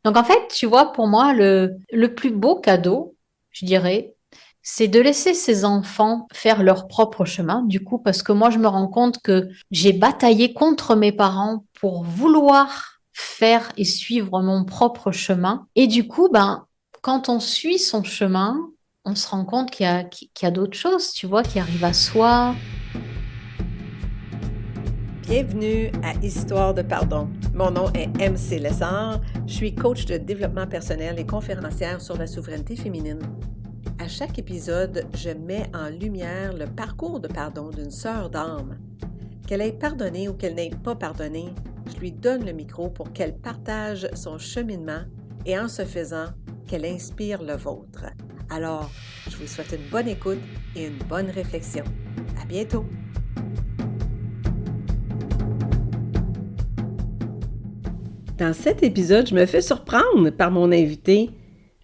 Donc en fait, tu vois, pour moi, le plus beau cadeau, je dirais, c'est de laisser ses enfants faire leur propre chemin. Du coup, parce que moi, je me rends compte que j'ai bataillé contre mes parents pour vouloir faire et suivre mon propre chemin. Et du coup, ben, quand on suit son chemin, on se rend compte qu'il y a d'autres choses, tu vois, qui arrivent à soi. Bienvenue à Histoire de pardon. Mon nom est MC Lessard. Je suis coach de développement personnel et conférencière sur la souveraineté féminine. À chaque épisode, je mets en lumière le parcours de pardon d'une sœur d'âme. Qu'elle ait pardonné ou qu'elle n'ait pas pardonné, je lui donne le micro pour qu'elle partage son cheminement et en ce faisant, qu'elle inspire le vôtre. Alors, je vous souhaite une bonne écoute et une bonne réflexion. À bientôt! Dans cet épisode, je me fais surprendre par mon invité.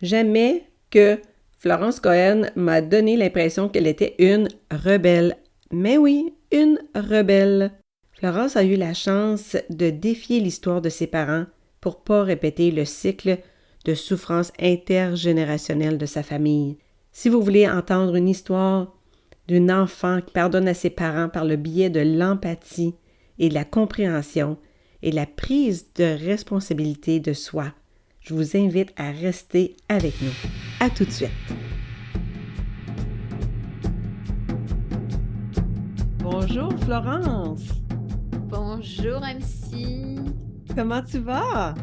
Jamais que Florence Cohen m'a donné l'impression qu'elle était une rebelle. Mais oui, une rebelle. Florence a eu la chance de défier l'histoire de ses parents pour pas répéter le cycle de souffrance intergénérationnelle de sa famille. Si vous voulez entendre une histoire d'une enfant qui pardonne à ses parents par le biais de l'empathie et de la compréhension et la prise de responsabilité de soi, je vous invite à rester avec nous. À tout de suite. Bonjour Florence, Bonjour MC. comment tu vas?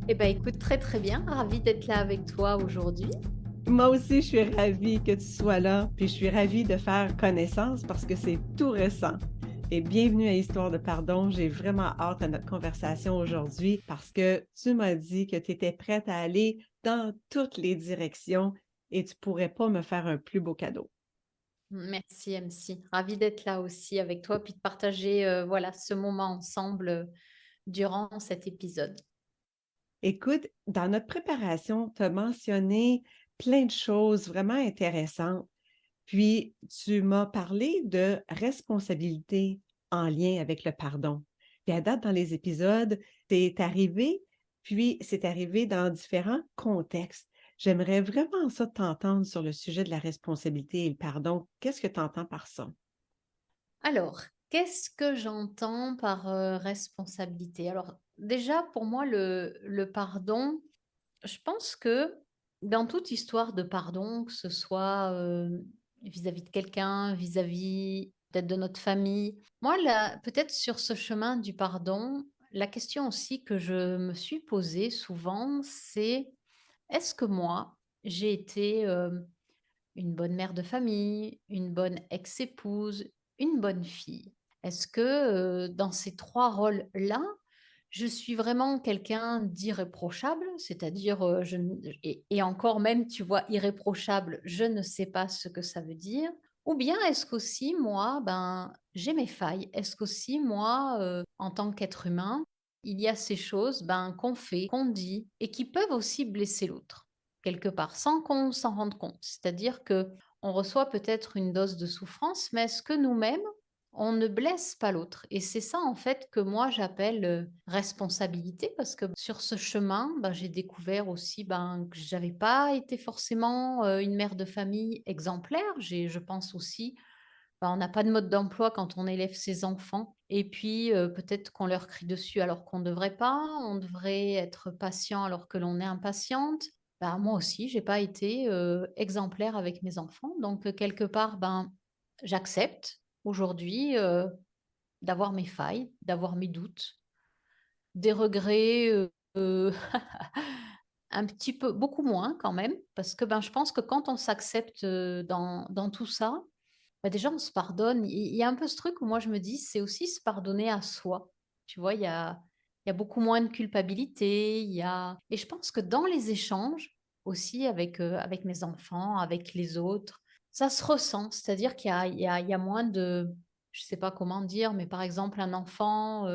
Eh ben écoute, très très bien, ravie d'être là avec toi aujourd'hui. Moi aussi, je suis ravie que tu sois là, puis je suis ravie de faire connaissance parce que c'est tout récent. Et bienvenue à Histoire de pardon. J'ai vraiment hâte à notre conversation aujourd'hui parce que tu m'as dit que tu étais prête à aller dans toutes les directions et tu pourrais pas me faire un plus beau cadeau. Merci MC, ravie d'être là aussi avec toi puis de partager voilà ce moment ensemble durant cet épisode. Écoute, dans notre préparation, tu as mentionné plein de choses vraiment intéressantes. Puis, tu m'as parlé de responsabilité en lien avec le pardon. Puis, à date, dans les épisodes, c'est arrivé, puis c'est arrivé dans différents contextes. J'aimerais vraiment ça t'entendre sur le sujet de la responsabilité et le pardon. Qu'est-ce que tu entends par ça? Alors, qu'est-ce que j'entends par responsabilité? Alors déjà, pour moi, le pardon, je pense que dans toute histoire de pardon, que ce soit vis-à-vis de quelqu'un, vis-à-vis peut-être de notre famille, moi, là, peut-être sur ce chemin du pardon, la question aussi que je me suis posée souvent, c'est est-ce que moi, j'ai été une bonne mère de famille, une bonne ex-épouse, une bonne fille? Est-ce que dans ces trois rôles-là, je suis vraiment quelqu'un d'irréprochable, c'est-à-dire, je ne et encore même, tu vois, irréprochable, je ne sais pas ce que ça veut dire. Ou bien est-ce qu'aussi moi, ben, j'ai mes failles? Est-ce qu'aussi moi, en tant qu'être humain, il y a ces choses, ben, qu'on fait, qu'on dit et qui peuvent aussi blesser l'autre, quelque part, sans qu'on s'en rende compte? C'est-à-dire que on reçoit peut-être une dose de souffrance, mais est-ce que nous-mêmes, on ne blesse pas l'autre? Et c'est ça, en fait, que moi j'appelle, responsabilité parce que sur ce chemin, ben, j'ai découvert aussi, ben, que j'avais pas été forcément, une mère de famille exemplaire. Je pense aussi, ben, on n'a pas de mode d'emploi quand on élève ses enfants et puis, peut-être qu'on leur crie dessus alors qu'on ne devrait pas. On devrait être patient alors que l'on est impatiente. Ben, moi aussi, j'ai pas été, exemplaire avec mes enfants donc, quelque part, ben, j'accepte aujourd'hui, d'avoir mes failles, d'avoir mes doutes, des regrets, un petit peu beaucoup moins quand même, parce que, ben, je pense que quand on s'accepte, dans tout ça, bah, déjà on se pardonne. Il y a un peu ce truc où moi je me dis: «C'est aussi se pardonner à soi». Tu vois? Il y a beaucoup moins de culpabilité, il y a et je pense que dans les échanges aussi avec mes enfants, avec les autres, ça se ressent. C'est-à-dire qu'il y a moins de je sais pas comment dire, mais par exemple un enfant,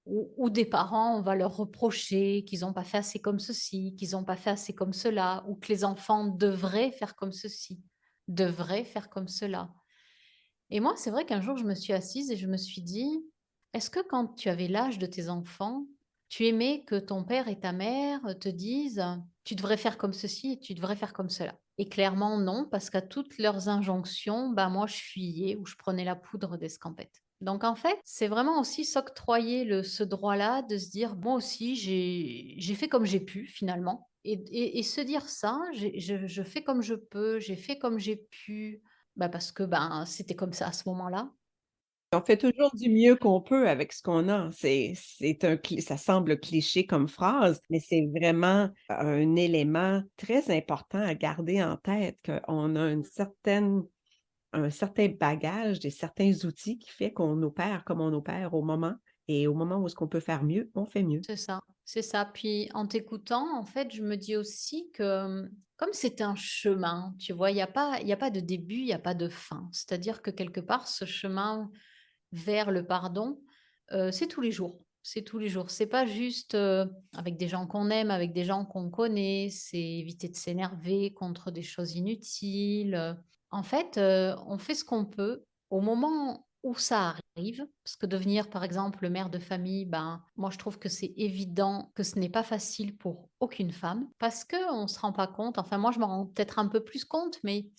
ou des parents, on va leur reprocher qu'ils n'ont pas fait assez comme ceci, qu'ils n'ont pas fait assez comme cela, ou que les enfants devraient faire comme ceci, devraient faire comme cela. Et moi, c'est vrai qu'un jour, je me suis assise et je me suis dit: «Est-ce que quand tu avais l'âge de tes enfants, Tu aimais que ton père et ta mère te disent: «Tu devrais faire comme ceci et tu devrais faire comme cela». Et clairement non, parce qu'à toutes leurs injonctions, bah, moi je fuyais ou je prenais la poudre d'escampette. Donc en fait, c'est vraiment aussi s'octroyer ce droit-là de se dire: «Moi aussi j'ai fait comme j'ai pu finalement» et se dire ça: Je fais comme je peux, j'ai fait comme j'ai pu», bah, parce que, ben, c'était comme ça à ce moment-là. On fait toujours du mieux qu'on peut avec ce qu'on a. C'est un cli ça semble cliché comme phrase, mais c'est vraiment un élément très important à garder en tête qu'on a un certain bagage, des certains outils qui fait qu'on opère comme on opère au moment et au moment où est-ce qu'on peut faire mieux, on fait mieux. C'est ça, c'est ça. Puis en t'écoutant, en fait, je me dis aussi que, comme c'est un chemin, tu vois? Il y a pas de début, il y a pas de fin. C'est-à-dire que quelque part, ce chemin vers le pardon, c'est tous les jours. C'est tous les jours. C'est pas juste, avec des gens qu'on aime, avec des gens qu'on connaît, c'est éviter de s'énerver contre des choses inutiles, En fait, on fait ce qu'on peut au moment où ça arrive, parce que devenir, par exemple, mère de famille, ben, moi, je trouve que c'est évident que ce n'est pas facile pour aucune femme, parce qu'on ne se rend pas compte, enfin, moi, je m'en rends peut-être un peu plus compte, mais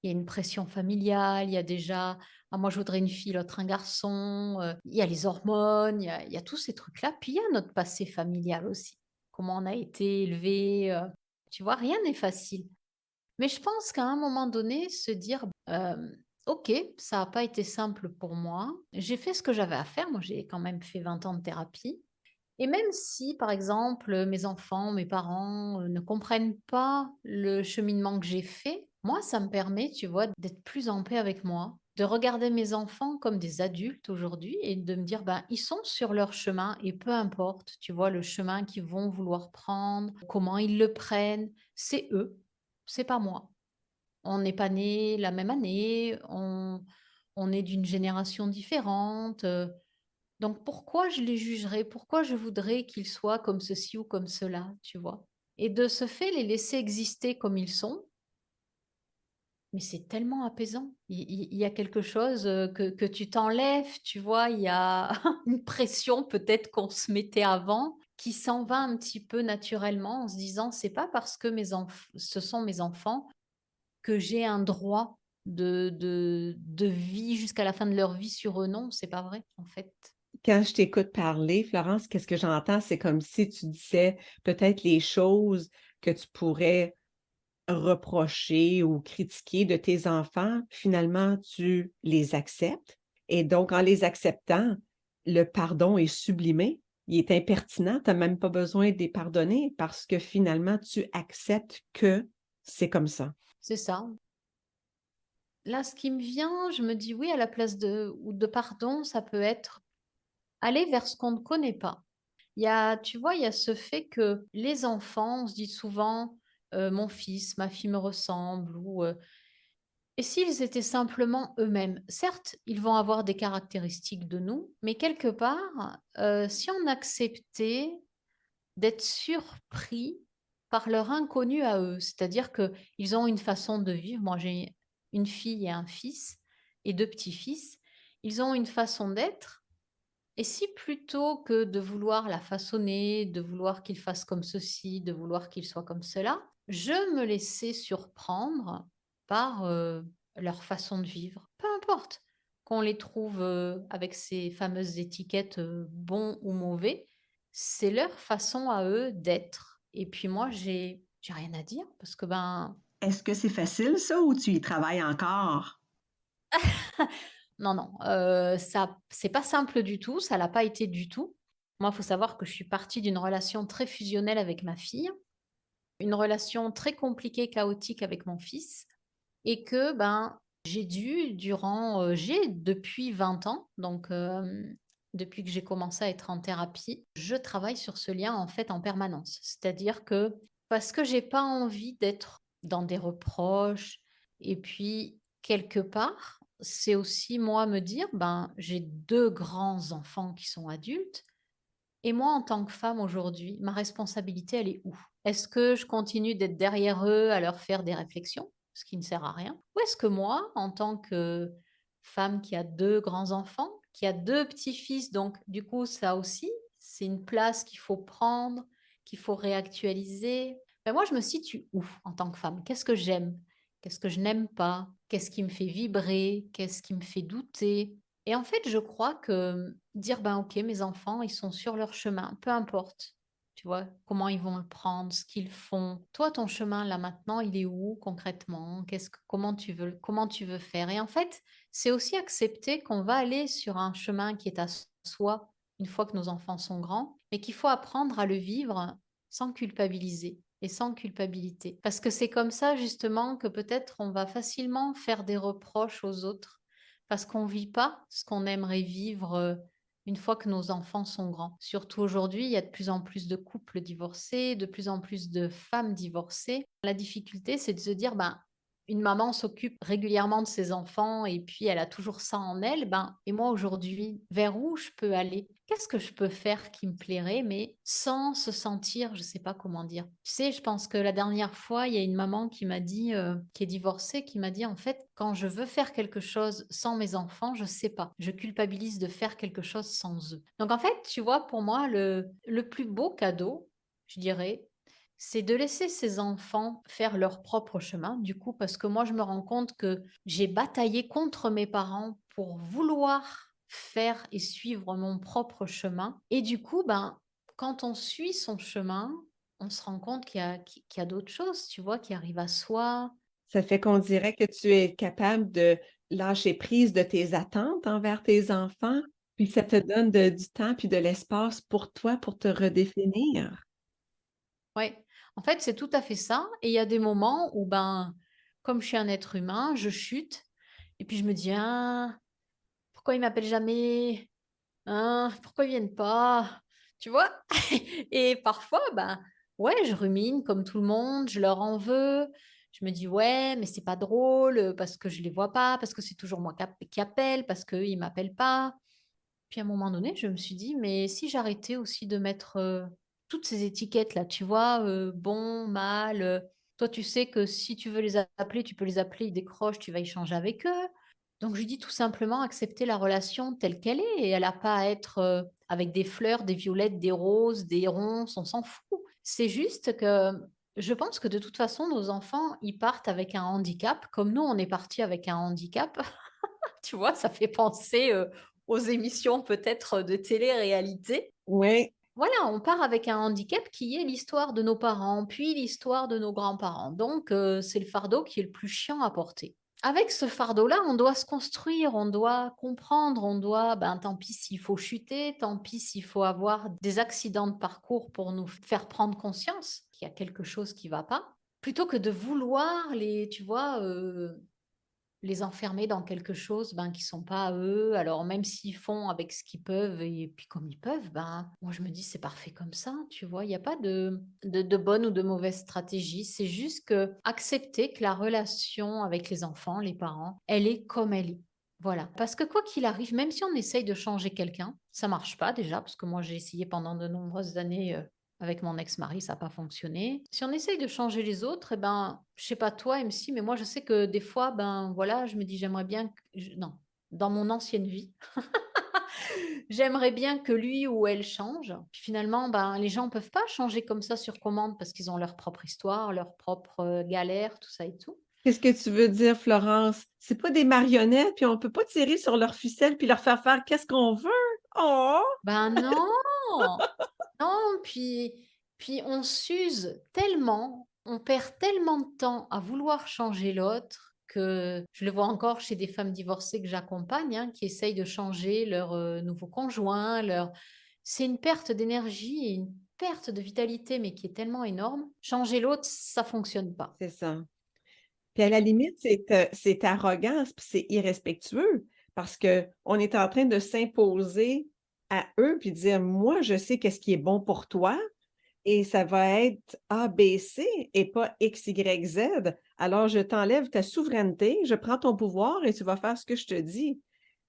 il y a une pression familiale, il y a déjà ah moi je voudrais une fille, l'autre un garçon, il y a les hormones, il y a tous ces trucs-là. Puis il y a notre passé familial aussi. Comment on a été élevé, tu vois? Rien n'est facile. Mais je pense qu'à un moment donné, se dire, «OK, ça a pas été simple pour moi. J'ai fait ce que j'avais à faire». Moi, j'ai quand même fait 20 ans de thérapie et même si, par exemple, mes enfants, mes parents, ne comprennent pas le cheminement que j'ai fait, moi, ça me permet, tu vois, d'être plus en paix avec moi, de regarder mes enfants comme des adultes aujourd'hui et de me dire: «Ben, ils sont sur leur chemin et peu importe, tu vois, le chemin qu'ils vont vouloir prendre, comment ils le prennent, c'est eux, c'est pas moi». On n'est pas nés la même année, on est d'une génération différente, donc pourquoi je les jugerais? Pourquoi je voudrais qu'ils soient comme ceci ou comme cela, tu vois? Et de ce fait, les laisser exister comme ils sont, mais c'est tellement apaisant. Il y a quelque chose, que tu t'enlèves, tu vois? Il y a une pression peut-être qu'on se mettait avant, qui s'en va un petit peu naturellement en se disant: «C'est pas parce que ce sont mes enfants que j'ai un droit de vie jusqu'à la fin de leur vie sur eux». Non, c'est pas vrai, en fait. Quand je t'écoute parler, Florence, qu'est-ce que j'entends? C'est comme si tu disais peut-être les choses que tu pourrais reprocher ou critiquer de tes enfants, finalement, tu les acceptes et donc en les acceptant, le pardon est sublimé, il est impertinent, tu as même pas besoin de les pardonner parce que finalement, tu acceptes que c'est comme ça. C'est ça. Là, ce qui me vient, je me dis: «Oui, à la place de pardon, ça peut être aller vers ce qu'on ne connaît pas». Tu vois, il y a ce fait que les enfants, on se dit souvent, «Mon fils, ma fille me ressemble» et s'ils étaient simplement eux-mêmes? Certes, ils vont avoir des caractéristiques de nous, mais quelque part, si on acceptait d'être surpris par leur inconnu à eux. C'est-à-dire qu'ils ont une façon de vivre. Moi, j'ai une fille et un fils et 2 petits-fils. Ils ont une façon d'être et si plutôt que de vouloir la façonner, de vouloir qu'il fasse comme ceci, de vouloir qu'il soit comme cela, je me laissais surprendre par, leur façon de vivre. Peu importe qu'on les trouve, avec ces fameuses étiquettes, bons ou mauvais, c'est leur façon à eux d'être et puis moi j'ai rien à dire parce que, ben, Est-ce que c'est facile ça ou tu y travailles encore? non, non, ça c'est pas simple du tout, ça l'a pas été du tout. Moi, il faut savoir que je suis partie d'une relation très fusionnelle avec ma fille, une relation très compliquée, chaotique avec mon fils et que, ben, j'ai dû j'ai depuis 20 ans, donc depuis que j'ai commencé à être en thérapie, je travaille sur ce lien, en fait, en permanence. C'est-à-dire que parce que j'ai pas envie d'être dans des reproches et puis quelque part, c'est aussi moi me dire: «Ben, j'ai 2 grands enfants qui sont adultes et moi, en tant que femme aujourd'hui, ma responsabilité, elle est où? Est-ce que je continue d'être derrière eux à leur faire des réflexions, ce qui ne sert à rien? Ou est-ce que moi, en tant que femme qui a 2 grands enfants, qui a 2 petits-fils, donc du coup, ça aussi, C'est une place qu'il faut prendre, qu'il faut réactualiser. Ben moi, je me situe où en tant que femme? Qu'est-ce que j'aime? Qu'est-ce que je n'aime pas? Qu'est-ce qui me fait vibrer? Qu'est-ce qui me fait douter? Et en fait, je crois que dire, ben ok, mes enfants, ils sont sur leur chemin, peu importe. Tu vois, comment ils vont le prendre, ce qu'ils font. Toi, ton chemin là maintenant, il est où concrètement? Comment tu veux faire? Et en fait, c'est aussi accepter qu'on va aller sur un chemin qui est à soi une fois que nos enfants sont grands, mais qu'il faut apprendre à le vivre sans culpabiliser et sans culpabilité. Parce que c'est comme ça justement que peut-être on va facilement faire des reproches aux autres parce qu'on ne vit pas ce qu'on aimerait vivre une fois que nos enfants sont grands. Surtout aujourd'hui, il y a de plus en plus de couples divorcés, de plus en plus de femmes divorcées. La difficulté, c'est de se dire, ben, une maman s'occupe régulièrement de ses enfants et puis elle a toujours ça en elle, ben, et moi aujourd'hui, vers où je peux aller? Qu'est-ce que je peux faire qui me plairait, mais sans se sentir, je sais pas comment dire. Tu sais, je pense que la dernière fois, il y a une maman qui m'a dit, qui est divorcée, qui m'a dit, en fait, quand je veux faire quelque chose sans mes enfants, je sais pas. Je culpabilise de faire quelque chose sans eux. Donc en fait, tu vois, pour moi, le plus beau cadeau, je dirais, c'est de laisser ses enfants faire leur propre chemin, du coup, parce que moi, je me rends compte que j'ai bataillé contre mes parents pour vouloir faire et suivre mon propre chemin. Et du coup, ben, quand on suit son chemin, on se rend compte qu'il y a d'autres choses, tu vois, qui arrivent à soi. Ça fait qu'on dirait que tu es capable de lâcher prise de tes attentes envers tes enfants, puis ça te donne du temps puis de l'espace pour toi, pour te redéfinir. Ouais, en fait, c'est tout à fait ça. Et il y a des moments où, ben, comme je suis un être humain, je chute. Et puis je me dis, ah, pourquoi ils m'appellent jamais? Hein, pourquoi ils viennent pas? Tu vois? Et parfois, ben, ouais, je rumine comme tout le monde, je leur en veux. Je me dis, ouais, mais c'est pas drôle parce que je les vois pas, parce que c'est toujours moi qui appelle, parce qu'eux, ils m'appellent pas. Puis à un moment donné, je me suis dit, mais si j'arrêtais aussi de mettre toutes ces étiquettes-là, tu vois, bon, mal, toi tu sais que si tu veux les appeler, tu peux les appeler, ils décrochent, tu vas échanger avec eux. Donc je lui dis tout simplement accepter la relation telle qu'elle est et elle n'a pas à être avec des fleurs, des violettes, des roses, des ronces, on s'en fout. C'est juste que je pense que de toute façon, nos enfants, ils partent avec un handicap, comme nous, on est partis avec un handicap. Tu vois, ça fait penser, aux émissions peut-être de télé-réalité. Oui. Voilà, on part avec un handicap qui est l'histoire de nos parents, puis l'histoire de nos grands-parents. Donc, c'est le fardeau qui est le plus chiant à porter. Avec ce fardeau-là, on doit se construire, on doit comprendre, on doit, ben, tant pis s'il faut chuter, tant pis s'il faut avoir des accidents de parcours pour nous faire prendre conscience qu'il y a quelque chose qui ne va pas, plutôt que de vouloir les, tu vois, les enfermer dans quelque chose, ben, qui sont pas à eux. Alors même s'ils font avec ce qu'ils peuvent et puis comme ils peuvent, ben, moi je me dis: «C'est parfait comme ça», tu vois? Il y a pas de bonne ou de mauvaise stratégie. C'est juste que accepter que la relation avec les enfants, les parents, elle est comme elle est. Voilà. Parce que quoi qu'il arrive, même si on essaye de changer quelqu'un, ça marche pas déjà, parce que moi j'ai essayé pendant de nombreuses années, avec mon ex-mari, ça n'a pas fonctionné. Si on essaye de changer les autres, eh ben, je sais pas toi, MC, mais moi, je sais que des fois, ben voilà, je me dis, j'aimerais bien non, dans mon ancienne vie, j'aimerais bien que lui ou elle change. Puis finalement, ben, les gens ne peuvent pas changer comme ça sur commande parce qu'ils ont leur propre histoire, leur propre galère, tout ça et tout. Qu'est-ce que tu veux dire, Florence? C'est pas des marionnettes, puis on peut pas tirer sur leurs ficelles puis leur faire qu'est-ce qu'on veut? Oh! Ben non, non, puis on s'use tellement, on perd tellement de temps à vouloir changer l'autre que je le vois encore chez des femmes divorcées que j'accompagne, hein, qui essayent de changer leur nouveau conjoint, leur... C'est une perte d'énergie et une perte de vitalité, mais qui est tellement énorme. Changer l'autre, ça fonctionne pas. C'est ça. Puis à la limite, c'est arrogant, puis c'est irrespectueux parce qu'on est en train de s'imposer à eux puis dire: «Moi, je sais qu'est-ce qui est bon pour toi et ça va être A, B, C et pas X, Y, Z. Alors je t'enlève ta souveraineté, je prends ton pouvoir et tu vas faire ce que je te dis».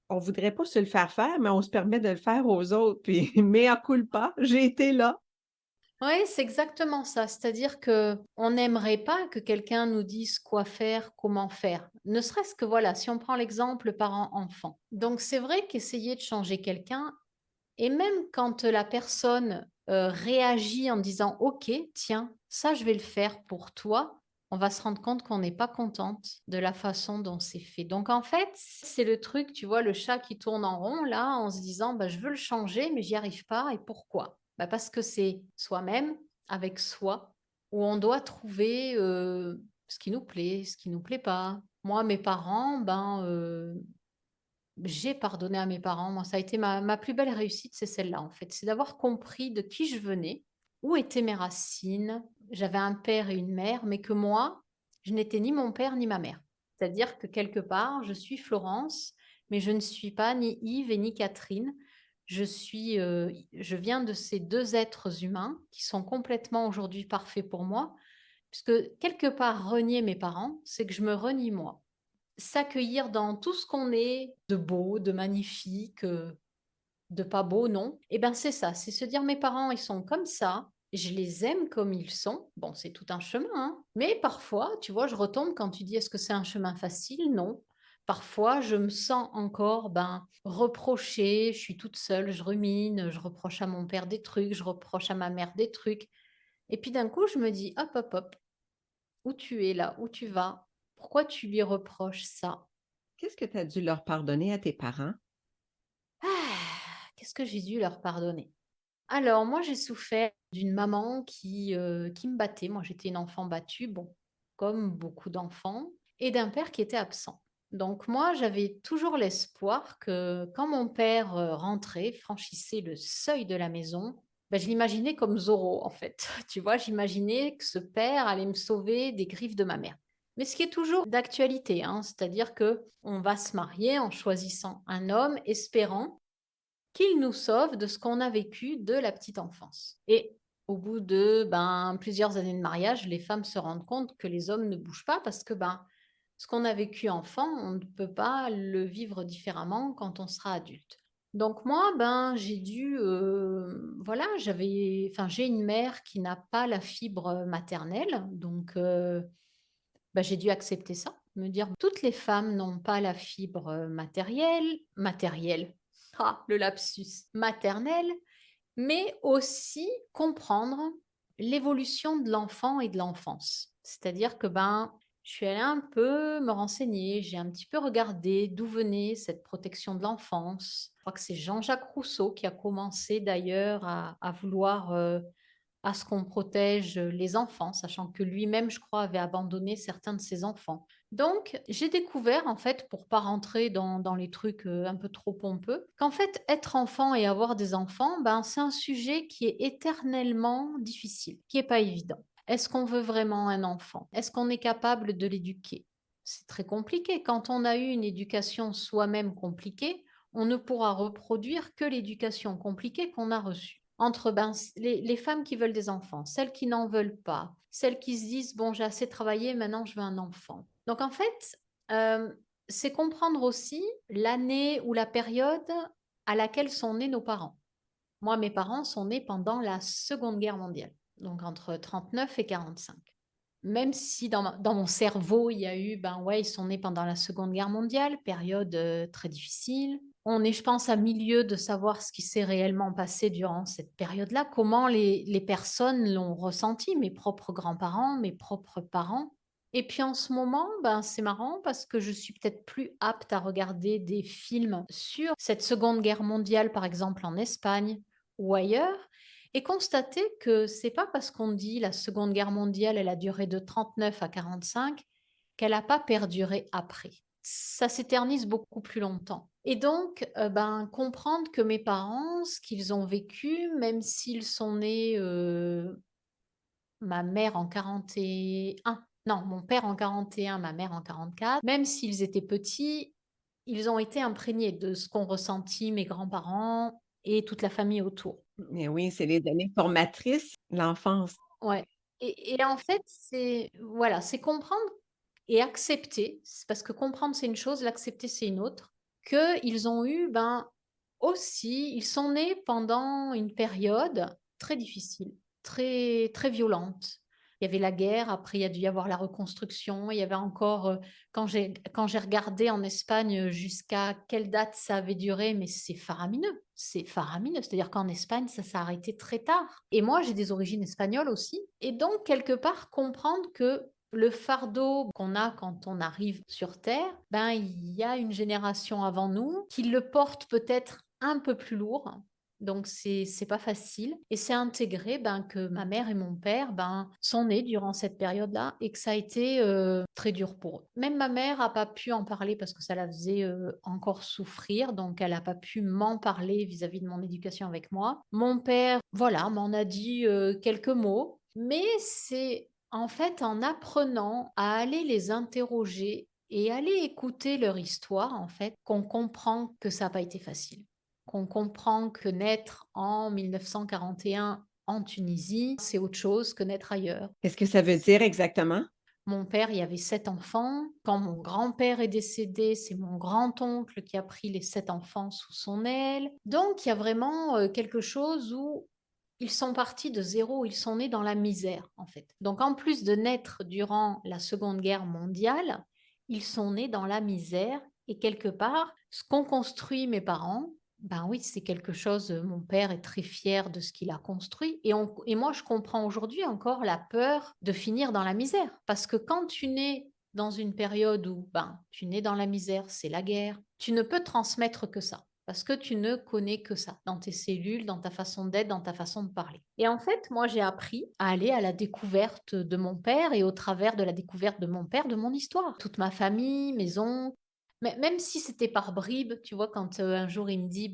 On voudrait pas se le faire faire, mais on se permet de le faire aux autres, puis mea culpa, j'ai été là. Oui, c'est exactement ça. C'est-à-dire que on n'aimerait pas que quelqu'un nous dise quoi faire, comment faire. Ne serait-ce que voilà, si on prend l'exemple parent-enfant. Donc c'est vrai qu'essayer de changer quelqu'un Et même quand la personne réagit en disant OK, tiens, ça je vais le faire pour toi, on va se rendre compte qu'on n'est pas contente de la façon dont c'est fait. Donc en fait, c'est le truc, tu vois, le chat qui tourne en rond là, en se disant bah, je veux le changer, mais j'y arrive pas. Et pourquoi? Bah, parce que c'est soi-même, avec soi, où on doit trouver ce qui nous plaît, ce qui nous plaît pas. Moi, mes parents, ben, j'ai pardonné à mes parents. Moi, ça a été ma plus belle réussite, c'est celle-là, en fait. C'est d'avoir compris de qui je venais, où étaient mes racines. J'avais un père et une mère, mais que moi, je n'étais ni mon père ni ma mère. C'est-à-dire que quelque part, je suis Florence, mais je ne suis pas ni Yves et ni Catherine. Je viens de ces deux êtres humains qui sont complètement aujourd'hui parfaits pour moi, puisque quelque part, renier mes parents, c'est que je me renie moi. S'accueillir dans tout ce qu'on est de beau, de magnifique, de pas beau, non. Eh ben c'est ça, c'est se dire mes parents, ils sont comme ça, je les aime comme ils sont. Bon, c'est tout un chemin, hein. Mais parfois, tu vois, je retombe quand tu dis est-ce que c'est un chemin facile? Non. Parfois, je me sens encore ben, reprochée, je suis toute seule, je rumine, je reproche à mon père des trucs, je reproche à ma mère des trucs. Et puis d'un coup, je me dis, hop, hop, hop, où tu es là, où tu vas? Pourquoi tu lui reproches ça? Qu'est-ce que tu as dû leur pardonner à tes parents? Ah, qu'est-ce que j'ai dû leur pardonner? Alors, moi, j'ai souffert d'une maman qui me battait. Moi, j'étais une enfant battue, bon, comme beaucoup d'enfants, et d'un père qui était absent. Donc, moi, j'avais toujours l'espoir que quand mon père rentrait, franchissait le seuil de la maison, ben, je l'imaginais comme Zorro, en fait. Tu vois, j'imaginais que ce père allait me sauver des griffes de ma mère. Mais ce qui est toujours d'actualité, hein, c'est-à-dire que on va se marier en choisissant un homme, espérant qu'il nous sauve de ce qu'on a vécu de la petite enfance. Et au bout de plusieurs années de mariage, les femmes se rendent compte que les hommes ne bougent pas parce que ce qu'on a vécu enfant, on ne peut pas le vivre différemment quand on sera adulte. Donc moi, j'ai dû, voilà, j'ai une mère qui n'a pas la fibre maternelle, donc j'ai dû accepter ça, me dire toutes les femmes n'ont pas la fibre matérielle, ah, le lapsus, maternelle, mais aussi comprendre l'évolution de l'enfant et de l'enfance. C'est-à-dire que je suis allée un peu me renseigner, j'ai un petit peu regardé d'où venait cette protection de l'enfance. Je crois que c'est Jean-Jacques Rousseau qui a commencé d'ailleurs à vouloir à ce qu'on protège les enfants, sachant que lui-même, je crois, avait abandonné certains de ses enfants. Donc, j'ai découvert, en fait, pour pas rentrer dans les trucs un peu trop pompeux, qu'en fait, être enfant et avoir des enfants, c'est un sujet qui est éternellement difficile, qui est pas évident. Est-ce qu'on veut vraiment un enfant? Est-ce qu'on est capable de l'éduquer? C'est très compliqué. Quand on a eu une éducation soi-même compliquée, on ne pourra reproduire que l'éducation compliquée qu'on a reçue. Entre les femmes qui veulent des enfants, celles qui n'en veulent pas, celles qui se disent, bon, j'ai assez travaillé, maintenant je veux un enfant. Donc en fait, euh, c'est comprendre aussi l'année ou la période à laquelle sont nés nos parents. Moi, mes parents sont nés pendant la Seconde Guerre mondiale, donc entre 39 et 45. Même si dans mon cerveau, il y a eu, ouais, ils sont nés pendant la Seconde Guerre mondiale, période très difficile. On est, je pense, à milieu de savoir ce qui s'est réellement passé durant cette période-là, comment les personnes l'ont ressenti, mes propres grands-parents, mes propres parents. Et puis en ce moment, c'est marrant parce que je suis peut-être plus apte à regarder des films sur cette Seconde Guerre mondiale, par exemple en Espagne ou ailleurs, et constater que c'est pas parce qu'on dit la Seconde Guerre mondiale, elle a duré de 39 à 45, qu'elle n'a pas perduré après. Ça s'éternise beaucoup plus longtemps. Et donc, comprendre que mes parents, ce qu'ils ont vécu, même s'ils sont nés, ma mère en 41, non, mon père en 41, ma mère en 44, même s'ils étaient petits, ils ont été imprégnés de ce qu'ont ressenti mes grands-parents et toute la famille autour. Mais oui, c'est les années formatrices, l'enfance. Ouais. Et en fait, c'est voilà, c'est comprendre et accepter, c'est parce que comprendre c'est une chose, l'accepter c'est une autre, qu'ils ont eu, aussi, ils sont nés pendant une période très difficile, très, très violente. Il y avait la guerre, après il y a dû y avoir la reconstruction, il y avait encore, quand j'ai regardé en Espagne jusqu'à quelle date ça avait duré, mais c'est faramineux, c'est faramineux. C'est-à-dire qu'en Espagne, ça s'est arrêté très tard. Et moi, j'ai des origines espagnoles aussi. Et donc, quelque part, comprendre que le fardeau qu'on a quand on arrive sur Terre, ben, il y a une génération avant nous qui le porte peut-être un peu plus lourd. Donc, c'est pas facile. Et c'est intégré ben, que ma mère et mon père sont nés durant cette période-là et que ça a été très dur pour eux. Même ma mère n'a pas pu en parler parce que ça la faisait encore souffrir. Donc, elle n'a pas pu m'en parler vis-à-vis de mon éducation avec moi. Mon père, voilà, m'en a dit quelques mots. Mais c'est en fait en apprenant à aller les interroger et aller écouter leur histoire, en fait, qu'on comprend que ça n'a pas été facile, qu'on comprend que naître en 1941 en Tunisie, c'est autre chose que naître ailleurs. Qu'est-ce que ça veut dire exactement? Mon père, il y avait 7 enfants. Quand mon grand-père est décédé, c'est mon grand-oncle qui a pris les 7 enfants sous son aile. Donc, il y a vraiment quelque chose où ils sont partis de zéro, ils sont nés dans la misère, en fait. Donc, en plus de naître durant la Seconde Guerre mondiale, ils sont nés dans la misère. Et quelque part, ce qu'ont construit mes parents, ben oui, c'est quelque chose, mon père est très fier de ce qu'il a construit. Et moi, je comprends aujourd'hui encore la peur de finir dans la misère. Parce que quand tu nais dans une période où tu nais dans la misère, c'est la guerre, tu ne peux transmettre que ça. Parce que tu ne connais que ça dans tes cellules, dans ta façon d'être, dans ta façon de parler. Et en fait, moi, j'ai appris à aller à la découverte de mon père et au travers de la découverte de mon père, de mon histoire. Toute ma famille, mes oncles, mais même si c'était par bribes, tu vois, quand un jour il me dit,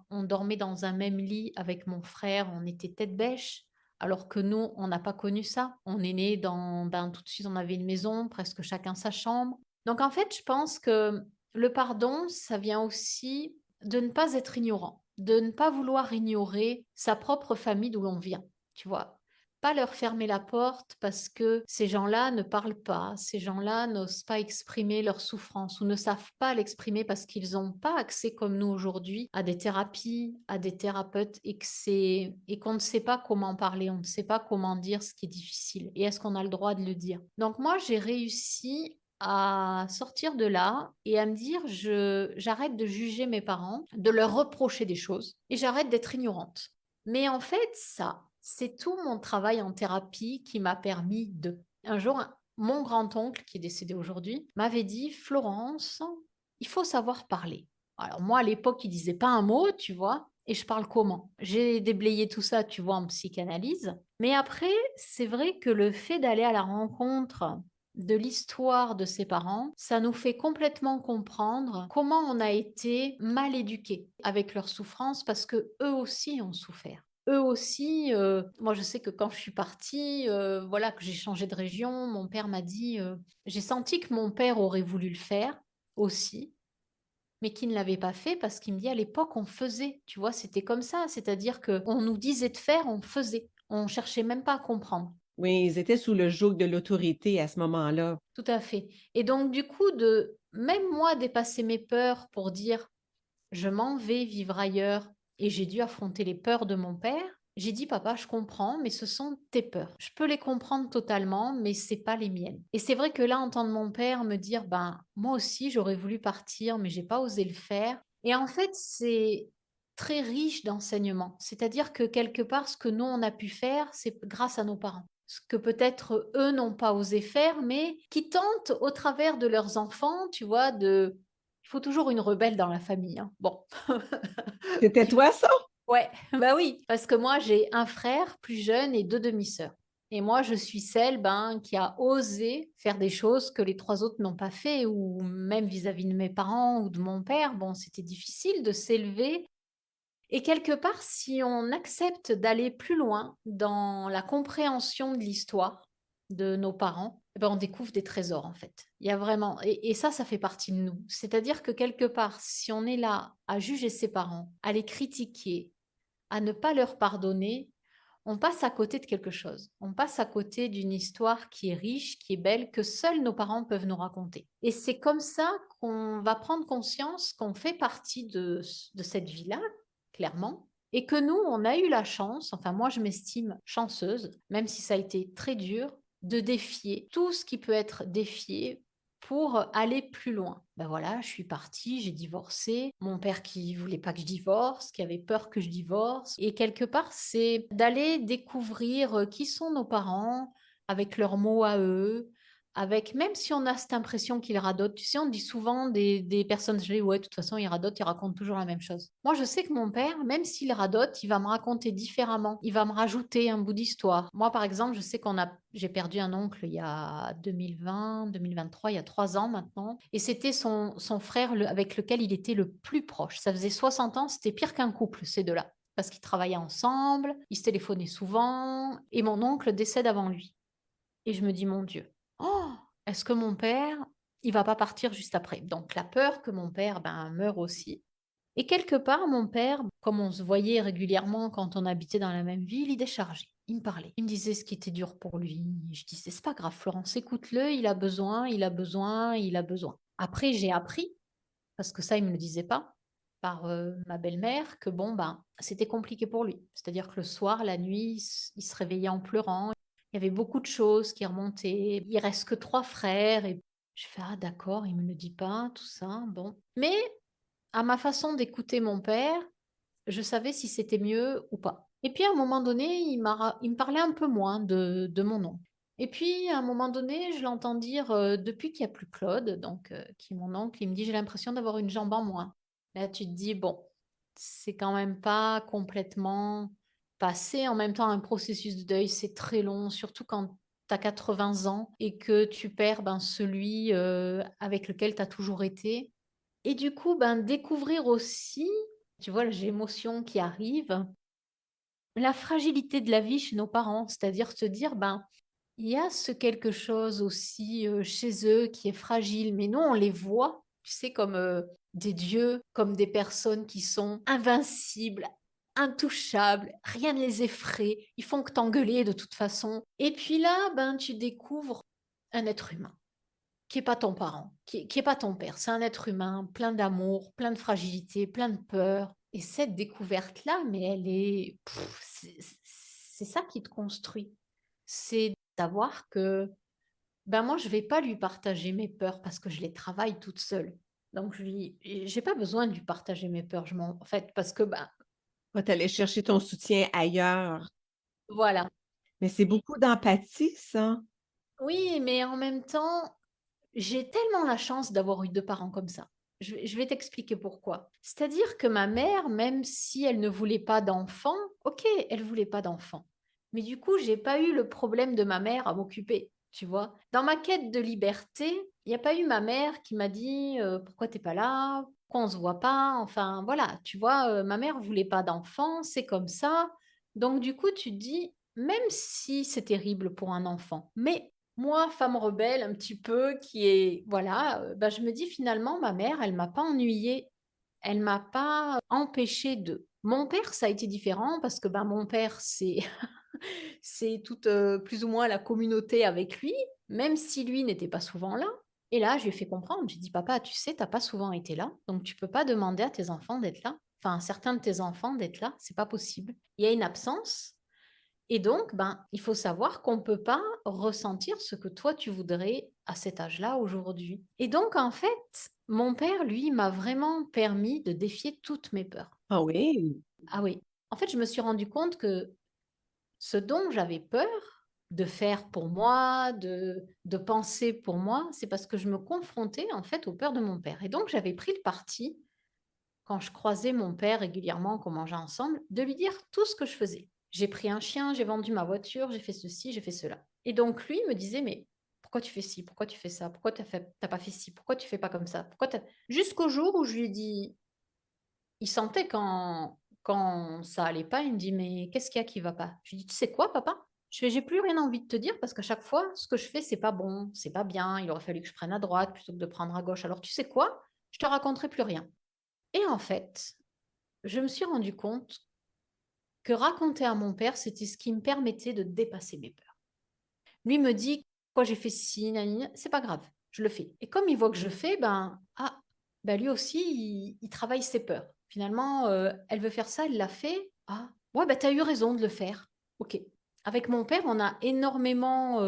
on dormait dans un même lit avec mon frère, on était tête bêche, alors que nous, on n'a pas connu ça. On est né tout de suite, on avait une maison, presque chacun sa chambre. Donc en fait, je pense que le pardon, ça vient aussi de ne pas être ignorant, de ne pas vouloir ignorer sa propre famille d'où l'on vient, tu vois. Pas leur fermer la porte parce que ces gens-là ne parlent pas, ces gens-là n'osent pas exprimer leur souffrance ou ne savent pas l'exprimer parce qu'ils n'ont pas accès comme nous aujourd'hui à des thérapies, à des thérapeutes et qu'on ne sait pas comment parler, on ne sait pas comment dire ce qui est difficile et est-ce qu'on a le droit de le dire. Donc moi, j'ai réussi à sortir de là et à me dire j'arrête de juger mes parents, de leur reprocher des choses et j'arrête d'être ignorante. Mais en fait, ça, c'est tout mon travail en thérapie qui m'a permis de. Un jour, mon grand-oncle, qui est décédé aujourd'hui, m'avait dit, Florence, il faut savoir parler. Alors moi, à l'époque, il disait pas un mot, tu vois, et je parle comment? J'ai déblayé tout ça, tu vois, en psychanalyse. Mais après, c'est vrai que le fait d'aller à la rencontre de l'histoire de ses parents, ça nous fait complètement comprendre comment on a été mal éduqués avec leur souffrance parce que eux aussi ont souffert. Eux aussi, moi je sais que quand je suis partie, voilà, que j'ai changé de région, mon père m'a dit, j'ai senti que mon père aurait voulu le faire aussi, mais qu'il ne l'avait pas fait parce qu'il me dit à l'époque on faisait, tu vois, c'était comme ça, c'est-à-dire que on nous disait de faire, on faisait, on cherchait même pas à comprendre. Oui, ils étaient sous le joug de l'autorité à ce moment-là. Tout à fait. Et donc, du coup, de même moi dépasser mes peurs pour dire je m'en vais vivre ailleurs et j'ai dû affronter les peurs de mon père, j'ai dit papa, je comprends, mais ce sont tes peurs. Je peux les comprendre totalement, mais c'est pas les miennes. Et c'est vrai que là, entendre mon père me dire moi aussi j'aurais voulu partir, mais j'ai pas osé le faire. Et en fait, c'est très riche d'enseignements. C'est-à-dire que quelque part, ce que nous on a pu faire, c'est grâce à nos parents ce que peut-être eux n'ont pas osé faire, mais qui tentent au travers de leurs enfants, tu vois, il faut toujours une rebelle dans la famille, hein. Bon. C'était toi, ça? Ouais, bah oui, parce que moi j'ai un frère plus jeune et 2 demi-sœurs. Et moi, je suis celle qui a osé faire des choses que les 3 autres n'ont pas fait, ou même vis-à-vis de mes parents ou de mon père. Bon, c'était difficile de s'élever. Et quelque part, si on accepte d'aller plus loin dans la compréhension de l'histoire de nos parents, on découvre des trésors en fait. Il y a vraiment, et ça fait partie de nous. C'est-à-dire que quelque part, si on est là à juger ses parents, à les critiquer, à ne pas leur pardonner, on passe à côté de quelque chose. On passe à côté d'une histoire qui est riche, qui est belle, que seuls nos parents peuvent nous raconter. Et c'est comme ça qu'on va prendre conscience qu'on fait partie de cette vie-là, clairement, et que nous, on a eu la chance, enfin moi je m'estime chanceuse, même si ça a été très dur, de défier tout ce qui peut être défié pour aller plus loin. Ben voilà, je suis partie, j'ai divorcé. Mon père qui voulait pas que je divorce, qui avait peur que je divorce. Et quelque part, c'est d'aller découvrir qui sont nos parents avec leurs mots à eux, avec même si on a cette impression qu'ils radotent. Tu sais, on dit souvent des personnes âgées, ouais, de toute façon, ils radotent, ils racontent toujours la même chose. Moi, je sais que mon père, même s'il radote, il va me raconter différemment. Il va me rajouter un bout d'histoire. Moi, par exemple, je sais j'ai perdu un oncle il y a 2020, 2023, il y a 3 ans maintenant. Et c'était son frère avec lequel il était le plus proche. Ça faisait 60 ans, c'était pire qu'un couple, ces deux-là. Parce qu'ils travaillaient ensemble, ils se téléphonaient souvent, et mon oncle décède avant lui. Et je me dis, mon Dieu, oh, est-ce que mon père, il va pas partir juste après? Donc la peur que mon père meure aussi. Et quelque part, mon père, comme on se voyait régulièrement quand on habitait dans la même ville, il déchargeait. Il me parlait. Il me disait ce qui était dur pour lui. Je disais, c'est pas grave, Florence, écoute-le, il a besoin, il a besoin, il a besoin. Après, j'ai appris, parce que ça, il me le disait pas, par ma belle-mère, que bon, c'était compliqué pour lui. C'est-à-dire que le soir, la nuit, il se réveillait en pleurant. Il y avait beaucoup de choses qui remontaient. Il reste que 3 frères. Et je fais, ah d'accord, il me le dit pas, tout ça, bon. Mais à ma façon d'écouter mon père, je savais si c'était mieux ou pas. Et puis à un moment donné, il me parlait un peu moins de mon oncle. Et puis à un moment donné, je l'entends dire, depuis qu'il n'y a plus Claude, donc qui est mon oncle, il me dit, j'ai l'impression d'avoir une jambe en moins. Là, tu te dis, bon, c'est quand même pas complètement passé. En même temps, un processus de deuil, c'est très long, surtout quand tu as 80 ans et que tu perds celui avec lequel tu as toujours été. Et du coup, découvrir aussi, tu vois, j'ai l'émotion qui arrive, la fragilité de la vie chez nos parents, c'est-à-dire se dire, il y a ce quelque chose aussi chez eux qui est fragile, mais nous, on les voit, tu sais, comme des dieux, comme des personnes qui sont invincibles, intouchables, rien ne les effraie, ils font que t'engueuler de toute façon. Et puis là, tu découvres un être humain qui est pas ton parent, qui est pas ton père. C'est un être humain, plein d'amour, plein de fragilité, plein de peur. Et cette découverte-là, mais elle est, c'est ça qui te construit. C'est d'avoir que, moi, je vais pas lui partager mes peurs parce que je les travaille toute seule. Donc, j'ai pas besoin de lui partager mes peurs. En fait, parce que, Va t'aller chercher ton soutien ailleurs. voilà. Mais c'est beaucoup d'empathie, ça. Oui, mais en même temps, j'ai tellement la chance d'avoir eu 2 parents comme ça. Je vais t'expliquer pourquoi. C'est-à-dire que ma mère, même si elle ne voulait pas d'enfant, OK, elle voulait pas d'enfant. Mais du coup, j'ai pas eu le problème de ma mère à m'occuper, tu vois? Dans ma quête de liberté, il n'y a pas eu ma mère qui m'a dit, «Pourquoi t'es pas là? Pourquoi on se voit pas?» Enfin, voilà, tu vois? Ma mère voulait pas d'enfant, c'est comme ça. Donc du coup, tu te dis, même si c'est terrible pour un enfant, mais moi, femme rebelle un petit peu, qui est voilà, je me dis finalement ma mère, elle m'a pas ennuyée, elle m'a pas empêchée de. Mon père, ça a été différent parce que, mon père, c'est c'est toute, plus ou moins la communauté avec lui, même si lui n'était pas souvent là. Et là, je lui ai fait comprendre, j'ai dit: «Papa, tu sais, tu pas souvent été là, donc tu peux pas demander à tes enfants d'être là. Enfin, certains de tes enfants d'être là, c'est pas possible. Il y a une absence et donc, il faut savoir qu'on ne peut pas ressentir ce que toi tu voudrais à cet âge-là aujourd'hui. Et donc, en fait, mon père, lui, m'a vraiment permis de défier toutes mes peurs. Ah oui? Ah oui. En fait, je me suis rendu compte que ce dont j'avais peur de faire pour moi, de penser pour moi, c'est parce que je me confrontais en fait aux peurs de mon père. Et donc, j'avais pris le parti, quand je croisais mon père régulièrement, qu'on mangeait ensemble, de lui dire tout ce que je faisais. J'ai pris un chien, j'ai vendu ma voiture, j'ai fait ceci, j'ai fait cela. Et donc lui me disait, mais pourquoi tu fais ci, pourquoi tu fais ça, pourquoi t'as pas fait ci, pourquoi tu fais pas comme ça, Jusqu'au jour où je lui ai dit, il sentait quand ça allait pas, il me dit, mais qu'est-ce qu'il y a qui va pas? Je lui dis, tu sais quoi, papa? J'ai plus rien envie de te dire parce qu'à chaque fois, ce que je fais, c'est pas bon, c'est pas bien, il aurait fallu que je prenne à droite plutôt que de prendre à gauche. Alors tu sais quoi? Je te raconterai plus rien. Et en fait, je me suis rendu compte que raconter à mon père, c'était ce qui me permettait de dépasser mes peurs. Lui me dit, quoi j'ai fait ci, nanani, c'est pas grave, je le fais. Et comme il voit que je fais, lui aussi, il travaille ses peurs. Finalement, elle veut faire ça, elle l'a fait. Ah, ouais, t'as eu raison de le faire. Ok. Avec mon père, on a énormément,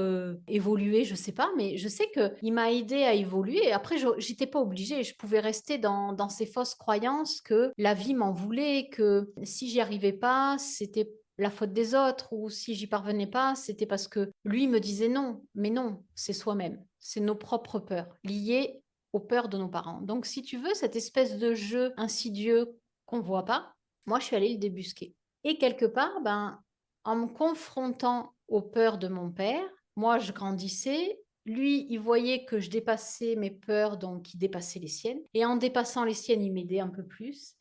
évolué, je sais pas, mais je sais qu'il m'a aidée à évoluer et après j'étais pas obligée. Je pouvais rester dans ces fausses croyances que la vie m'en voulait, que si j'y arrivais pas, c'était la faute des autres ou si j'y parvenais pas, c'était parce que lui me disait non. Mais non, c'est soi-même, c'est nos propres peurs liées aux peurs de nos parents. Donc si tu veux, cette espèce de jeu insidieux qu'on voit pas, moi je suis allée le débusquer et quelque part, ben en me confrontant aux peurs de mon père, moi, je grandissais. Lui, il voyait que je dépassais mes peurs, donc il dépassait les siennes. Et en dépassant les siennes, il m'aidait un peu plus.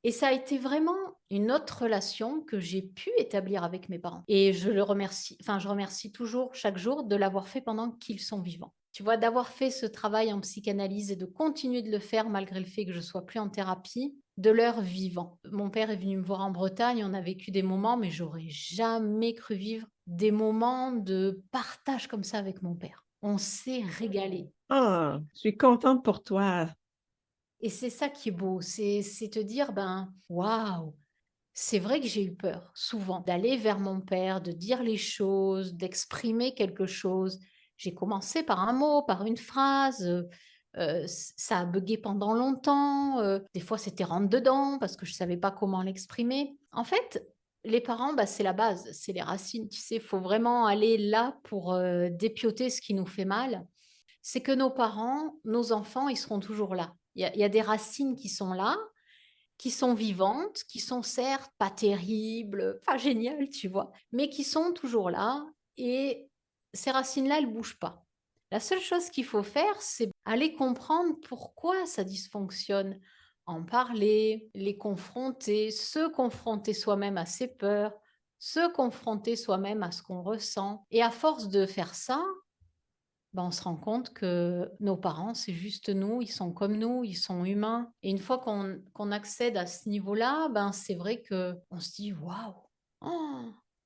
Et ça a été vraiment une autre relation que j'ai pu établir avec mes parents. Et je le remercie, enfin, je remercie toujours, chaque jour, de l'avoir fait pendant qu'ils sont vivants. Tu vois, d'avoir fait ce travail en psychanalyse et de continuer de le faire malgré le fait que je sois plus en thérapie, de leur vivant. Mon père est venu me voir en Bretagne, on a vécu des moments, mais j'aurais jamais cru vivre des moments de partage comme ça avec mon père. On s'est régalé. Ah, je suis contente pour toi. Et c'est ça qui est beau, c'est te dire, ben, waouh, c'est vrai que j'ai eu peur, souvent, d'aller vers mon père, de dire les choses, d'exprimer quelque chose. J'ai commencé par un mot, par une phrase. Ça a bugué pendant longtemps. Des fois, c'était rentre dedans parce que je ne savais pas comment l'exprimer. En fait, les parents, bah, c'est la base, c'est les racines. Tu sais, il faut vraiment aller là pour dépioter ce qui nous fait mal. C'est que nos parents, nos enfants, ils seront toujours là. Il y a des racines qui sont là, qui sont vivantes, qui sont certes pas terribles, pas géniales, tu vois, mais qui sont toujours là et ces racines-là, elles bougent pas. La seule chose qu'il faut faire, c'est aller comprendre pourquoi ça dysfonctionne, en parler, les confronter, se confronter soi-même à ses peurs, se confronter soi-même à ce qu'on ressent. Et à force de faire ça, ben, on se rend compte que nos parents, c'est juste nous, ils sont comme nous, ils sont humains. Et une fois qu'on accède à ce niveau-là, ben, c'est vrai que on se dit waouh, oh,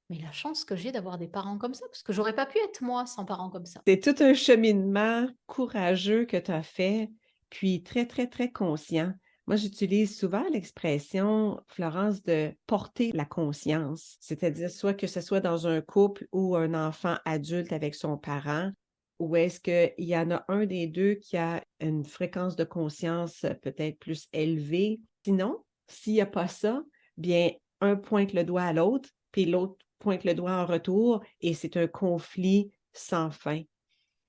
mais la chance que j'ai d'avoir des parents comme ça, parce que j'aurais pas pu être moi sans parents comme ça. C'est tout un cheminement courageux que tu as fait, puis très, très, très conscient. Moi, j'utilise souvent l'expression, Florence, de porter la conscience, c'est-à-dire soit que ce soit dans un couple ou un enfant adulte avec son parent, ou est-ce qu'il y en a un des deux qui a une fréquence de conscience peut-être plus élevée. Sinon, s'il n'y a pas ça, bien, un pointe le doigt à l'autre, puis l'autre pointe le doigt en retour, et c'est un conflit sans fin.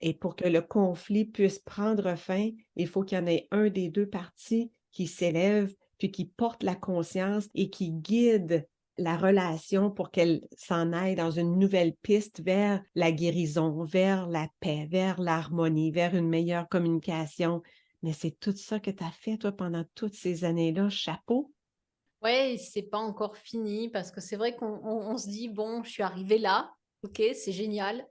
Et pour que le conflit puisse prendre fin, il faut qu'il y en ait un des deux parties qui s'élève, puis qui porte la conscience et qui guide la relation pour qu'elle s'en aille dans une nouvelle piste vers la guérison, vers la paix, vers l'harmonie, vers une meilleure communication. Mais c'est tout ça que tu as fait, toi, pendant toutes ces années-là. Chapeau! Ouais, c'est pas encore fini parce que c'est vrai qu'on se dit bon, je suis arrivée là, ok, c'est génial.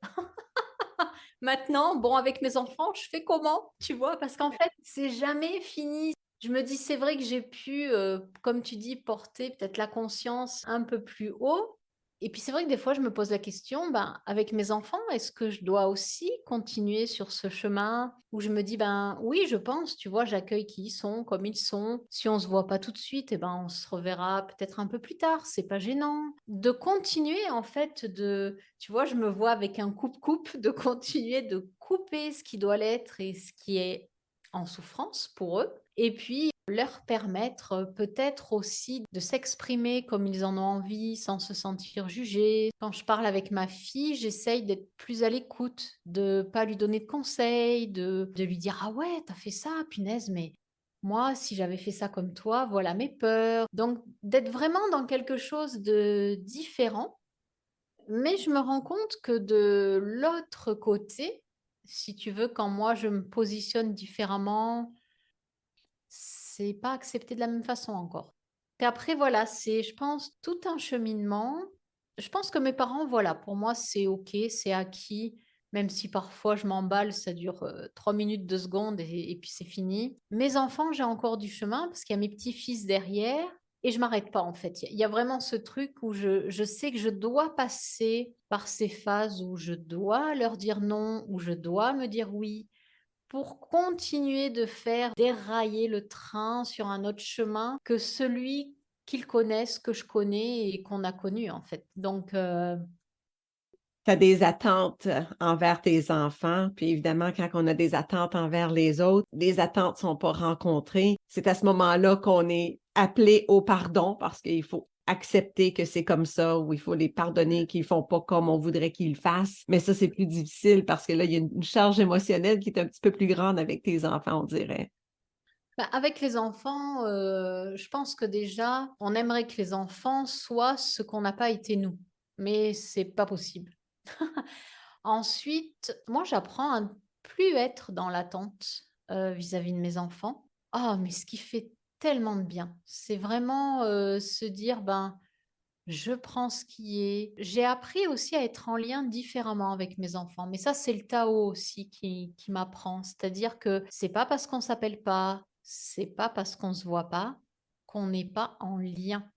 Maintenant, bon, avec mes enfants, je fais comment? Tu vois? Parce qu'en fait, c'est jamais fini. Je me dis, c'est vrai que j'ai pu, comme tu dis, porter peut-être la conscience un peu plus haut. Et puis c'est vrai que des fois, je me pose la question, ben, avec mes enfants, est-ce que je dois aussi continuer sur ce chemin où je me dis, ben oui, je pense, tu vois, j'accueille qui ils sont, comme ils sont. Si on se voit pas tout de suite, eh ben, on se reverra peut-être un peu plus tard, c'est pas gênant. De continuer, en fait, tu vois, je me vois avec un coupe-coupe, de continuer de couper ce qui doit l'être et ce qui est en souffrance pour eux. Et puis, leur permettre peut-être aussi de s'exprimer comme ils en ont envie sans se sentir jugés. Quand je parle avec ma fille, j'essaye d'être plus à l'écoute, de pas lui donner de conseils, de lui dire ah ouais, t'as fait ça, punaise, mais moi, si j'avais fait ça comme toi, voilà mes peurs. Donc, d'être vraiment dans quelque chose de différent. Mais je me rends compte que de l'autre côté, si tu veux, quand moi je me positionne différemment, c'est pas accepté de la même façon encore. Et après, voilà, c'est, je pense, tout un cheminement. Je pense que mes parents, voilà, pour moi, c'est OK, c'est acquis, même si parfois je m'emballe, ça dure 3 minutes, 2 secondes et puis c'est fini. Mes enfants, j'ai encore du chemin parce qu'il y a mes petits-fils derrière et je m'arrête pas en fait. Il y a vraiment ce truc où je sais que je dois passer par ces phases où je dois leur dire non, où je dois me dire oui pour continuer de faire dérailler le train sur un autre chemin que celui qu'ils connaissent, que je connais et qu'on a connu en fait. Donc Tu as des attentes envers tes enfants, puis évidemment, quand on a des attentes envers les autres, les attentes sont pas rencontrées. C'est à ce moment-là qu'on est appelé au pardon parce qu'il faut accepter que c'est comme ça ou il faut les pardonner qu'ils font pas comme on voudrait qu'ils le fassent. Mais ça, c'est plus difficile parce que là, il y a une charge émotionnelle qui est un petit peu plus grande avec tes enfants, on dirait. Bah, avec les enfants, je pense que déjà, on aimerait que les enfants soient ce qu'on n'a pas été nous, mais c'est pas possible. Ensuite, moi, j'apprends à ne plus être dans l'attente, vis-à-vis de mes enfants. Ah, mais ce qui fait tellement de bien, c'est vraiment, se dire: «Ben, je prends ce qui est». J'ai appris aussi à être en lien différemment avec mes enfants, mais ça, c'est le Tao aussi qui m'apprend. C'est-à-dire que c'est pas parce qu'on s'appelle pas, c'est pas parce qu'on se voit pas, qu'on n'est pas en lien.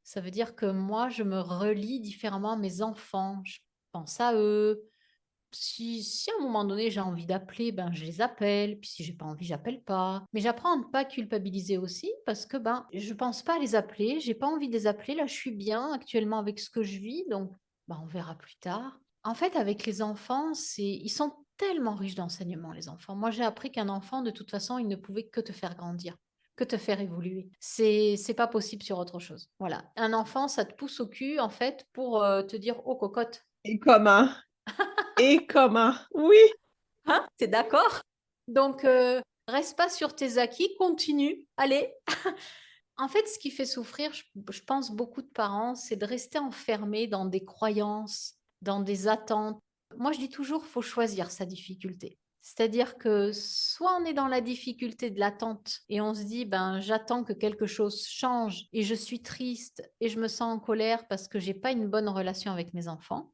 Ça veut dire que moi, je me relie différemment à mes enfants. Je pense à eux, si à un moment donné j'ai envie d'appeler, ben, je les appelle, puis si j'ai pas envie, j'appelle pas. Mais j'apprends à ne pas culpabiliser aussi parce que, ben, je pense pas à les appeler, j'ai pas envie de les appeler. Là, je suis bien actuellement avec ce que je vis, donc, ben, on verra plus tard. En fait, avec les enfants, ils sont tellement riches d'enseignements, les enfants. Moi, j'ai appris qu'un enfant, de toute façon, il ne pouvait que te faire grandir, que te faire évoluer. C'est pas possible sur autre chose. Voilà. Un enfant, ça te pousse au cul, en fait, pour te dire: «Oh cocotte». Et comment? Et comment? Oui! Hein? Tu d'accord? Donc reste pas sur tes acquis, continue, allez. En fait, ce qui fait souffrir, je pense beaucoup de parents, c'est de rester enfermés dans des croyances, dans des attentes. Moi, je dis toujours, faut choisir sa difficulté. C'est-à-dire que soit on est dans la difficulté de l'attente et on se dit: «Ben, j'attends que quelque chose change et je suis triste et je me sens en colère parce que j'ai pas une bonne relation avec mes enfants».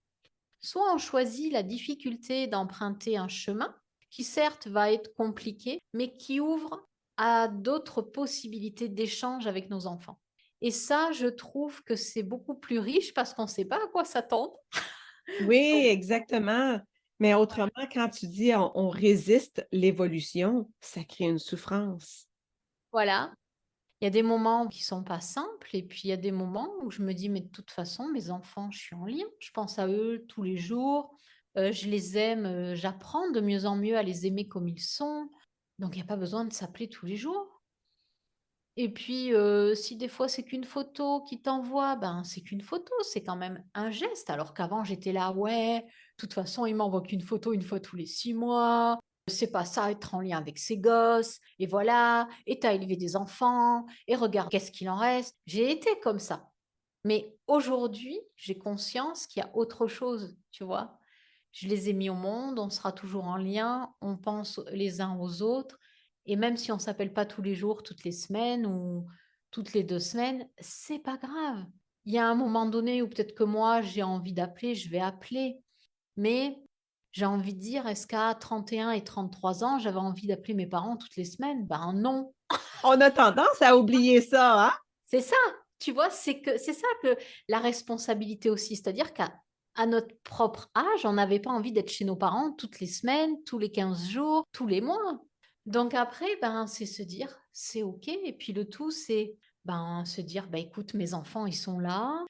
Soit on choisit la difficulté d'emprunter un chemin qui certes va être compliqué, mais qui ouvre à d'autres possibilités d'échange avec nos enfants. Et ça, je trouve que c'est beaucoup plus riche parce qu'on ne sait pas à quoi s'attendre. Oui, exactement. Mais autrement, quand tu dis on résiste l'évolution, ça crée une souffrance. Voilà. Il y a des moments qui sont pas simples et puis il y a des moments où je me dis: «Mais de toute façon, mes enfants, je suis en lien, je pense à eux tous les jours, je les aime, j'apprends de mieux en mieux à les aimer comme ils sont, donc il y a pas besoin de s'appeler tous les jours». Et puis, si des fois c'est qu'une photo qu'il t'envoie, ben, c'est qu'une photo, c'est quand même un geste. Alors qu'avant j'étais là: «Ouais, de toute façon il m'envoie qu'une photo une fois tous les 6 mois, c'est pas ça être en lien avec ses gosses et voilà, et tu as élevé des enfants et regarde qu'est-ce qu'il en reste». J'ai été comme ça. Mais aujourd'hui, j'ai conscience qu'il y a autre chose, tu vois? Je les ai mis au monde, on sera toujours en lien, on pense les uns aux autres et même si on s'appelle pas tous les jours, toutes les semaines ou toutes les 2 semaines, c'est pas grave. Il y a un moment donné où peut-être que moi, j'ai envie d'appeler, je vais appeler. Mais j'ai envie de dire, est-ce qu'à 31 et 33 ans, j'avais envie d'appeler mes parents toutes les semaines? Ben non. On a tendance à oublier ça, hein? C'est ça, tu vois? C'est ça que la responsabilité aussi, c'est-à-dire qu'à notre propre âge, on n'avait pas envie d'être chez nos parents toutes les semaines, tous les 15 jours, tous les mois. Donc après, ben, c'est se dire: «C'est OK» et puis le tout, c'est, ben, se dire: «Bah, écoute, mes enfants, ils sont là,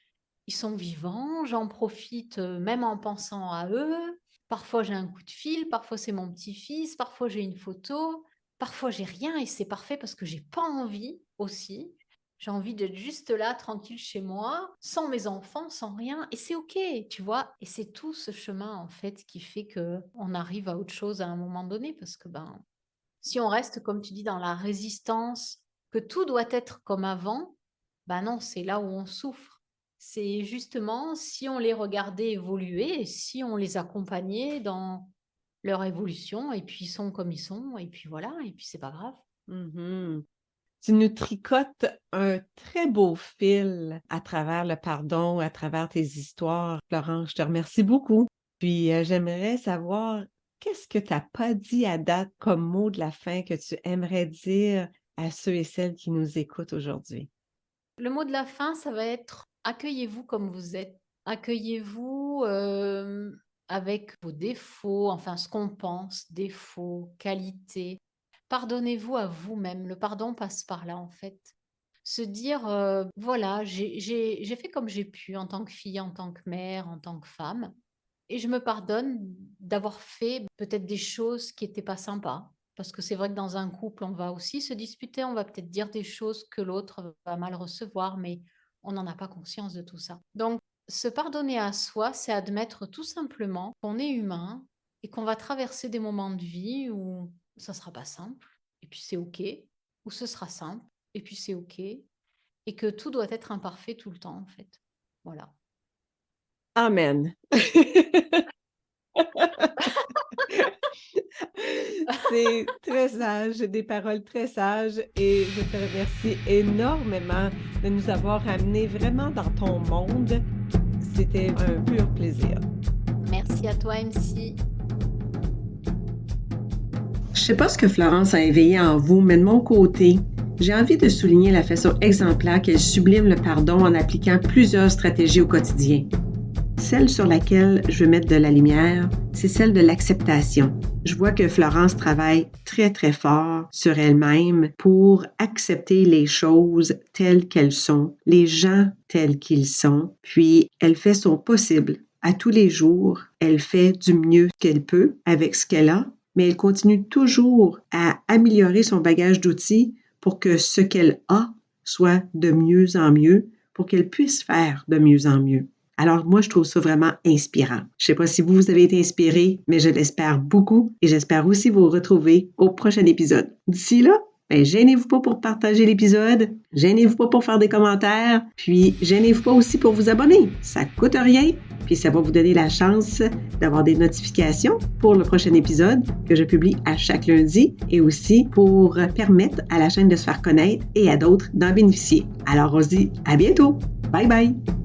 ils sont vivants, j'en profite, même en pensant à eux. Parfois, j'ai un coup de fil, parfois, c'est mon petit-fils, parfois, j'ai une photo, parfois, j'ai rien et c'est parfait parce que j'ai pas envie aussi. J'ai envie d'être juste là, tranquille chez moi, sans mes enfants, sans rien et c'est OK, tu vois? Et c'est tout ce chemin, en fait, qui fait que on arrive à autre chose à un moment donné parce que, ben, si on reste, comme tu dis, dans la résistance, que tout doit être comme avant, ben non, c'est là où on souffre. C'est justement si on les regardait évoluer et si on les accompagnait dans leur évolution et puis ils sont comme ils sont et puis voilà et puis c'est pas grave. Mmh. Tu nous tricotes un très beau fil à travers le pardon, à travers tes histoires. Florence, je te remercie beaucoup. Puis, j'aimerais savoir qu'est-ce que tu as pas dit à date comme mot de la fin que tu aimerais dire à ceux et celles qui nous écoutent aujourd'hui? Le mot de la fin, ça va être: accueillez-vous comme vous êtes. Accueillez-vous, avec vos défauts, enfin ce qu'on pense, défauts, qualités. Pardonnez-vous à vous-même. Le pardon passe par là, en fait. Se dire, voilà, j'ai fait comme j'ai pu en tant que fille, en tant que mère, en tant que femme. Et je me pardonne d'avoir fait peut-être des choses qui n'étaient pas sympas. Parce que c'est vrai que dans un couple, on va aussi se disputer, on va peut-être dire des choses que l'autre va mal recevoir, mais on n'en a pas conscience de tout ça. Donc, se pardonner à soi, c'est admettre tout simplement qu'on est humain et qu'on va traverser des moments de vie où ça sera pas simple, et puis c'est OK, ou ce sera simple, et puis c'est OK, et que tout doit être imparfait tout le temps, en fait. Voilà. Amen. C'est très sage, des paroles très sages et je te remercie énormément de nous avoir amenés vraiment dans ton monde. C'était un pur plaisir. Merci à toi, MC. Je sais pas ce que Florence a éveillé en vous, mais de mon côté, j'ai envie de souligner la façon exemplaire qu'elle sublime le pardon en appliquant plusieurs stratégies au quotidien. Celle sur laquelle je veux mettre de la lumière, c'est celle de l'acceptation. Je vois que Florence travaille très, très fort sur elle-même pour accepter les choses telles qu'elles sont, les gens tels qu'ils sont, puis elle fait son possible. À tous les jours, elle fait du mieux qu'elle peut avec ce qu'elle a, mais elle continue toujours à améliorer son bagage d'outils pour que ce qu'elle a soit de mieux en mieux, pour qu'elle puisse faire de mieux en mieux. Alors moi, je trouve ça vraiment inspirant. Je ne sais pas si vous avez été inspiré, mais je l'espère beaucoup et j'espère aussi vous retrouver au prochain épisode. D'ici là, gênez-vous pas pour partager l'épisode, gênez-vous pas pour faire des commentaires, puis gênez-vous pas aussi pour vous abonner. Ça coûte rien, puis ça va vous donner la chance d'avoir des notifications pour le prochain épisode que je publie à chaque lundi et aussi pour permettre à la chaîne de se faire connaître et à d'autres d'en bénéficier. Alors on se dit à bientôt. Bye bye!